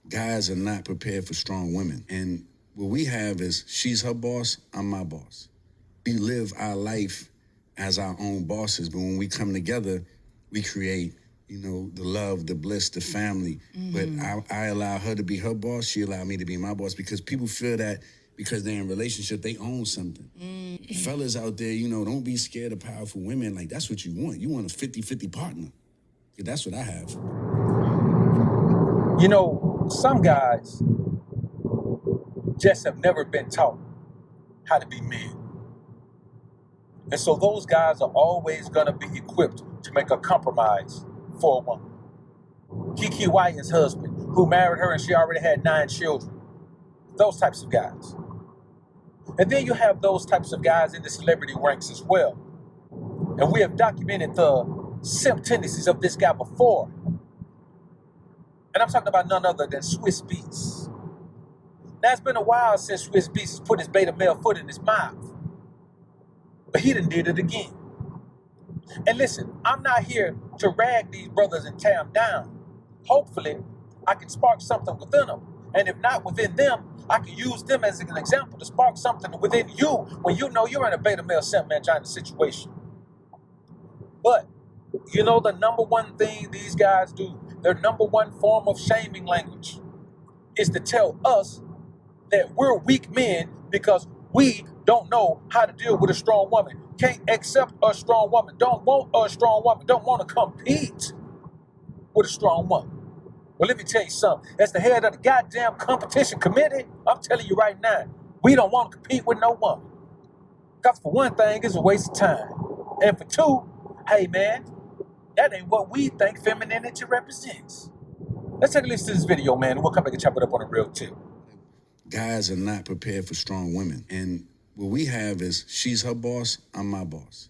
guys are not prepared for strong women. And what we have is she's her boss, I'm my boss. We live our life as our own bosses, but when we come together, we create, the love, the bliss, the family. But I allow her to be her boss, she allowed me to be my boss, because people feel that because they're in a relationship, they own something. Fellas out there, don't be scared of powerful women. Like, that's what you want. You want a 50-50 partner. That's what I have. Some guys just have never been taught how to be men. And so those guys are always going to be equipped to make a compromise for a woman. Kiki Wyatt's husband, who married her and she already had 9 children. Those types of guys. And then you have those types of guys in the celebrity ranks as well. And we have documented the simp tendencies of this guy before. And I'm talking about none other than Swizz Beatz. Now, it's been a while since Swizz Beatz has put his beta male foot in his mouth. But he done did it again. And listen, I'm not here to rag these brothers and tear them down. Hopefully, I can spark something within them. And if not within them, I can use them as an example to spark something within you when you know you're in a beta male simp mangina situation. But, the number one thing these guys do, their number one form of shaming language, is to tell us that we're weak men because we don't know how to deal with a strong woman, can't accept a strong woman, don't want a strong woman, don't want to compete with a strong woman. Well, let me tell you something. As the head of the goddamn competition committee, I'm telling you right now, we don't want to compete with no woman. Because for one thing, it's a waste of time. And for two, hey man, that ain't what we think femininity represents. Let's take a listen to this video, man, and we'll come back and chop it up on a real tip. Guys are not prepared for strong women. And what we have is she's her boss, I'm my boss.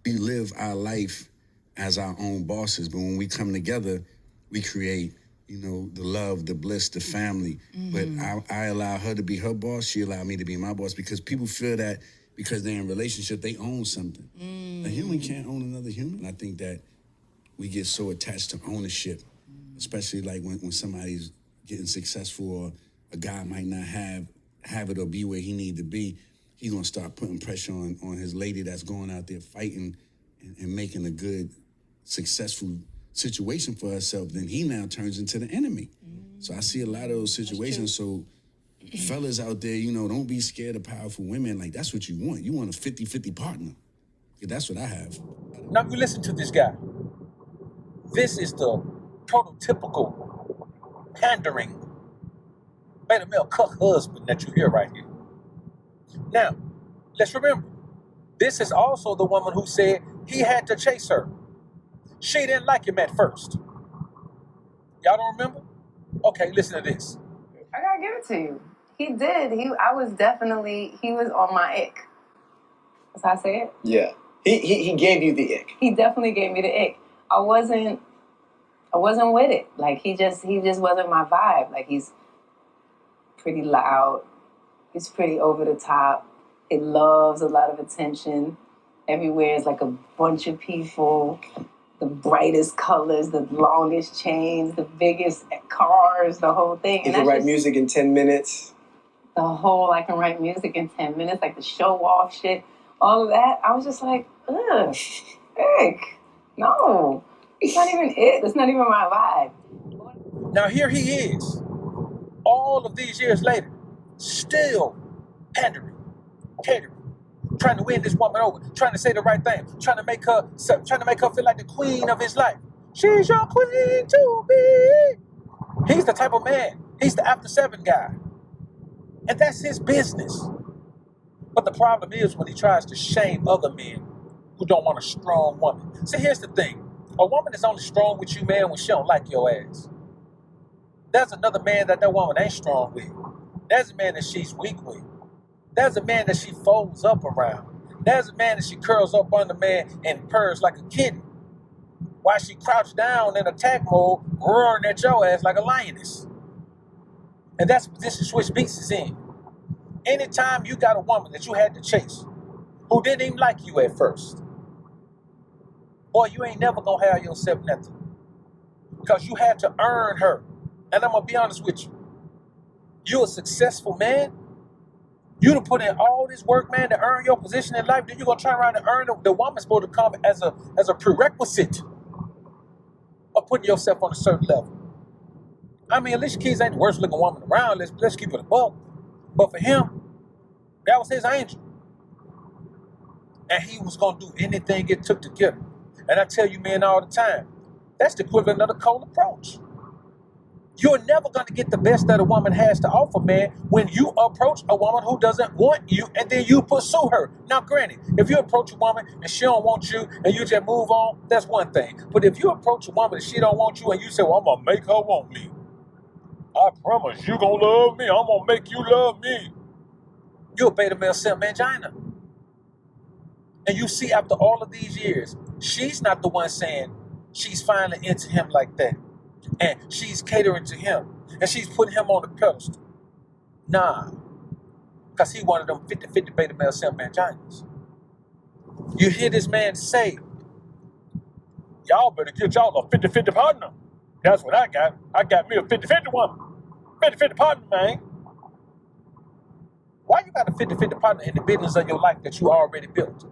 We live our life as our own bosses, but when we come together, we create, the love, the bliss, the family. But I allow her to be her boss, she allowed me to be my boss, because people feel that because they're in a relationship, they own something. A human can't own another human. I think that we get so attached to ownership, especially like when somebody's getting successful, or a guy might not have it or be where he need to be. He's gonna start putting pressure on his lady that's going out there fighting and making a good, successful situation for herself. Then he now turns into the enemy. So I see a lot of those situations. So fellas out there, don't be scared of powerful women. Like, that's what you want. You want a 50-50 partner. That's what I have. Now you listen to this guy. This is the prototypical pandering beta male cuck husband that you hear right here. Now, let's remember, this is also the woman who said he had to chase her. She didn't like him at first. Y'all don't remember? Okay, listen to this. I gotta give it to you. He did. He was on my ick. That's how I say it? Yeah. He gave you the ick. He definitely gave me the ick. I wasn't with it. Like, he just wasn't my vibe. Like, he's pretty loud. He's pretty over the top. He loves a lot of attention. Everywhere is like a bunch of people, the brightest colors, the longest chains, the biggest cars, the whole thing. You can write music in 10 minutes. I can write music in 10 minutes, like the show off shit, all of that. I was just like, ugh, ick. No, it's not even it. It's not even my vibe. Now here he is, all of these years later, still pandering, catering, trying to win this woman over, trying to say the right thing, trying to make her feel like the queen of his life. She's your queen to be. He's the type of man. He's the after 7 guy. And that's his business. But the problem is when he tries to shame other men who don't want a strong woman. See, here's the thing. A woman is only strong with you, man, when she don't like your ass. There's another man that woman ain't strong with. There's a man that she's weak with. There's a man that she folds up around. There's a man that she curls up on the man and purrs like a kitten, while she crouched down in attack mode, roaring at your ass like a lioness. And that's the position Swizz Beatz is in. Anytime you got a woman that you had to chase, who didn't even like you at first, boy, you ain't never gonna have yourself nothing. Because you had to earn her. And I'm gonna be honest with you. You're a successful man. You done put in all this work, man, to earn your position in life. Then you're gonna turn around and earn the woman's supposed to come as a prerequisite of putting yourself on a certain level. I mean, Alicia Keys ain't the worst looking woman around. Let's keep it a buck. But for him, that was his angel. And he was gonna do anything it took to get her. And I tell you, man, all the time, that's the equivalent of the cold approach. You're never going to get the best that a woman has to offer, man, when you approach a woman who doesn't want you and then you pursue her. Now, granted, if you approach a woman and she don't want you and you just move on, that's one thing. But if you approach a woman and she don't want you and you say, well, I'm going to make her want me. I promise you going to love me. I'm going to make you love me. You're a beta male simp mangina. And you see, after all of these years, she's not the one saying she's finally into him like that. And she's catering to him. And she's putting him on the pedestal. Nah. Because he one of them 50-50 beta male simp manginas. You hear this man say, y'all better get y'all a 50-50 partner. That's what I got. I got me a 50-50 woman. 50-50 partner, man. Why you got a 50-50 partner in the business of your life that you already built?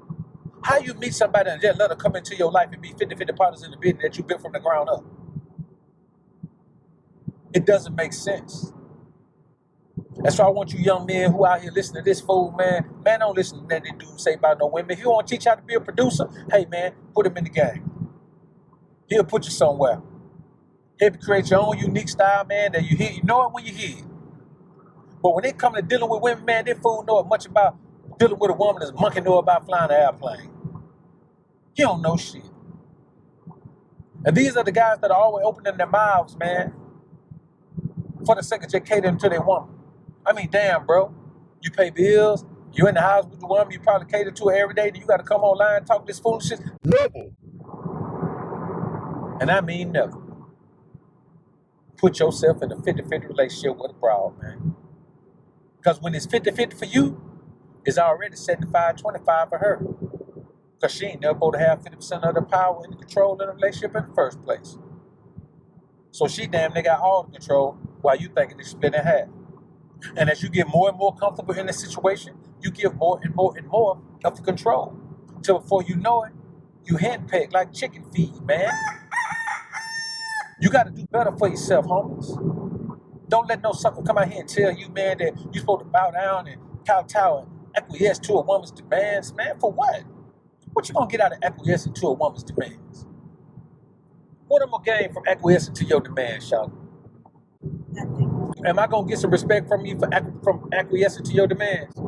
How you meet somebody and just let her come into your life and be 50-50 partners in the business that you built from the ground up? It doesn't make sense. That's why I want you young men who out here listening to this fool, man, don't listen to nothing dude say about no women. If you want to teach how to be a producer, hey, man, put him in the game. He'll put you somewhere. He'll create your own unique style, man, that you hear. You know it when you hear it. But when it comes to dealing with women, man, this fool know as much about dealing with a woman as a monkey know about flying an airplane. He don't know shit. And these are the guys that are always opening their mouths, man, for the sake of just catering to their woman. I mean, damn, bro. You pay bills, you in the house with the woman, you probably cater to her every day, then you got to come online and talk this foolishness. Never. And I mean never. Put yourself in a 50-50 relationship with a broad, man. Because when it's 50-50 for you, it's already 75-25 for her. Because she ain't never supposed to have 50% of the power and the control in the relationship in the first place. So she damn near got all the control while you thinking it's split in half. And as you get more and more comfortable in the situation, you give more and more and more of the control. Till before you know it, you henpecked like chicken feed, man. You got to do better for yourself, homies. Don't let no sucker come out here and tell you, man, that you're supposed to bow down and kowtow and acquiesce to a woman's demands. Man, for what? What you gonna get out of acquiescing to a woman's demands? What am I gonna gain from acquiescing to your demands, Charlotte? Nothing. Am I gonna get some respect from you from acquiescing to your demands?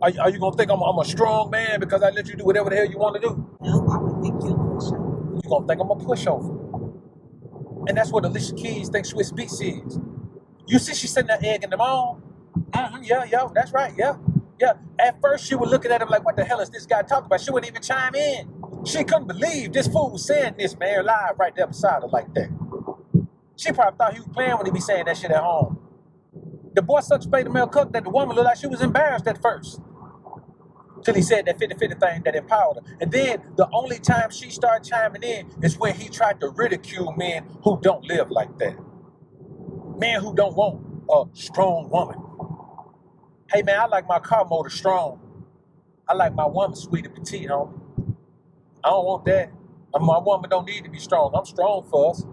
Are you gonna think I'm a strong man because I let you do whatever the hell you want to do? No, I would think you're a pushover. You're gonna think I'm a pushover. And that's what Alicia Keys thinks Swizz Beatz is. You see she sitting there egging them on? Yeah, that's right, yeah. At first she was looking at him like, what the hell is this guy talking about? She wouldn't even chime in. She couldn't believe this fool was saying this, man, live right there beside her like that. She probably thought he was playing when he be saying that shit at home. The boy such a beta male cook that the woman looked like she was embarrassed at first. Till he said that 50-50 thing that empowered her. And then the only time she started chiming in is when he tried to ridicule men who don't live like that. Men who don't want a strong woman. Hey man, I like my car motor strong. I like my woman sweet and petite, homie. I don't want that. My woman don't need to be strong. I'm strong for us.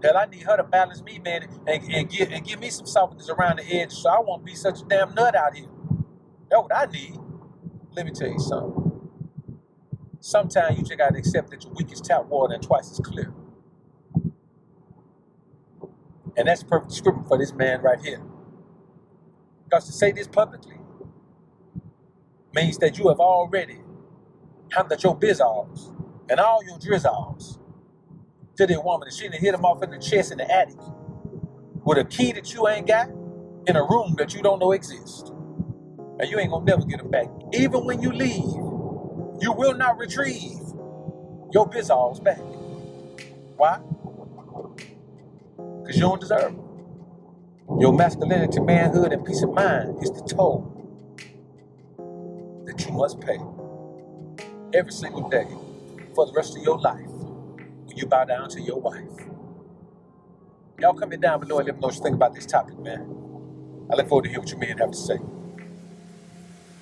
Hell, I need her to balance me, man, and give me some softness around the edge so I won't be such a damn nut out here. That's what I need. Let me tell you something. Sometimes you just gotta accept that your weakest tap water and twice as clear. And that's perfect description for this man right here. Because to say this publicly means that you have already handled your bizzles and all your drizzles to the woman, and she done hit him off in the chest in the attic with a key that you ain't got in a room that you don't know exists. And you ain't gonna never get him back. Even when you leave, you will not retrieve your bizzles back. Why? Because you don't deserve them. Your masculinity, manhood, and peace of mind is the toll that you must pay every single day for the rest of your life when you bow down to your wife. Y'all comment down below and let me know what you think about this topic, man. I look forward to hear what you men have to say.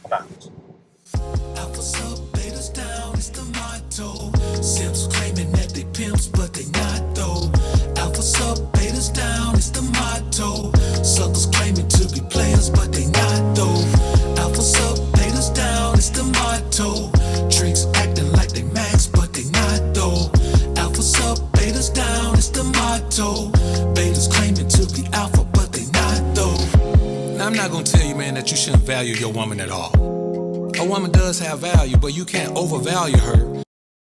I'm out. Alphas up, betas down, it's the motto. Simps claiming that they pimps, but they not though. Alphas up, betas down, it's the motto. Suckers claiming to be players, but they not though. Alphas up, betas down, it's the motto. Tricks acting like they max, but they not though. Alphas up, betas down, it's the motto. Betas claiming to be alpha, but they not though. Now I'm not gonna tell you, man, that you shouldn't value your woman at all. A woman does have value, but you can't overvalue her